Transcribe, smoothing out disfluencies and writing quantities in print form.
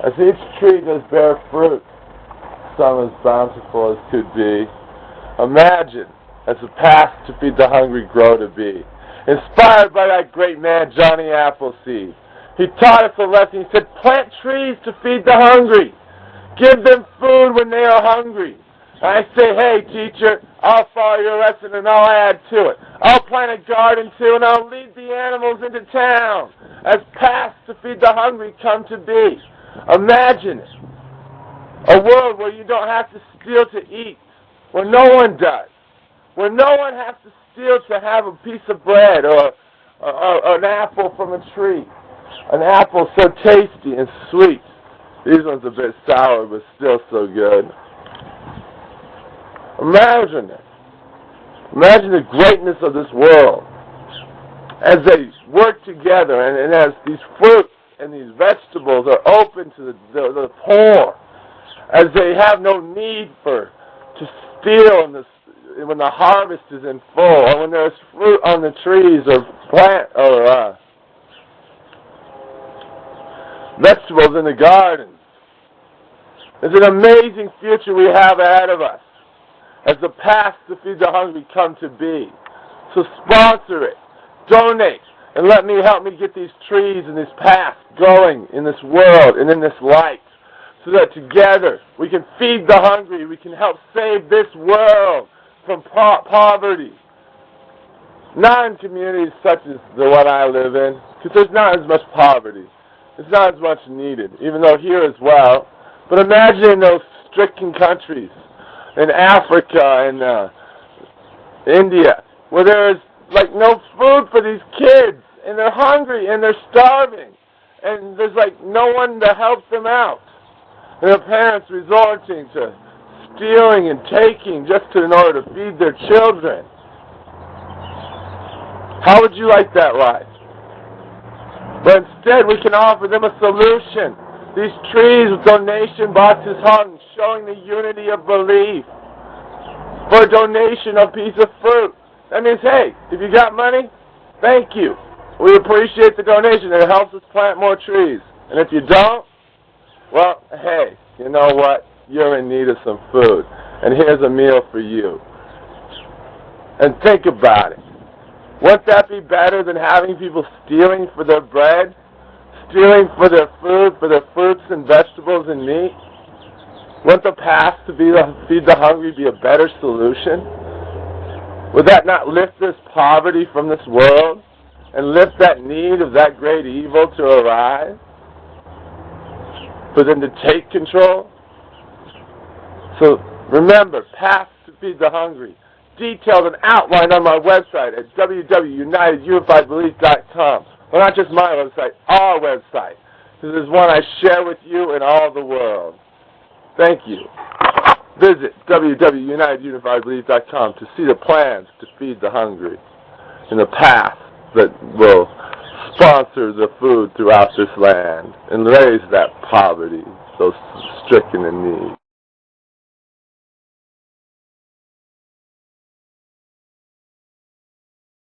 As each tree does bear fruit, some as bountiful as could be, imagine as the path to feed the hungry grow to be. Inspired by that great man, Johnny Appleseed, he taught us a lesson. He said, plant trees to feed the hungry. Give them food when they are hungry. And I say, hey, teacher, I'll follow your lesson and I'll add to it. I'll plant a garden too and I'll lead the animals into town as paths to feed the hungry come to be. Imagine it. A world where you don't have to steal to eat, where no one does, where no one has to steal to have a piece of bread or an apple from a tree. An apple so tasty and sweet. These ones a bit sour, but still so good. Imagine it. Imagine the greatness of this world as they work together and as these fruits and these vegetables are open to the poor, as they have no need to steal when the harvest is in full, or when there's fruit on the trees or vegetables in the gardens. It's an amazing future we have ahead of us as the paths to feed the hungry come to be. So sponsor it, donate, and let me help me get these trees and these paths going in this world and in this light, so that together we can feed the hungry, we can help save this world from poverty. Not in communities such as the one I live in, because there's not as much poverty. It's not as much needed, even though here as well. But imagine in those stricken countries, in Africa and India, where there's like no food for these kids, and they're hungry and they're starving, and there's like no one to help them out. And their parents resorting to stealing and taking just in order to feed their children. How would you like that life? But instead, we can offer them a solution. These trees with donation boxes hung, showing the unity of belief. For a donation of a piece of fruit. That means, hey, if you got money, thank you. We appreciate the donation. It helps us plant more trees. And if you don't, well, hey, you know what? You're in need of some food. And here's a meal for you. And think about it. Wouldn't that be better than having people stealing for their bread? Stealing for their food, for their fruits and vegetables and meat? Wouldn't the path to feed the hungry be a better solution? Would that not lift this poverty from this world and lift that need of that great evil to arise? For them to take control? So remember, paths to feed the hungry, detailed and outlined on my website at www.unitedunifiedbelief.com. Well, not just my website, our website. This is one I share with you and all the world. Thank you. Visit www.unitedunifiedbelief.com to see the plans to feed the hungry and the path that will sponsor the food throughout this land and raise that poverty, those stricken in need.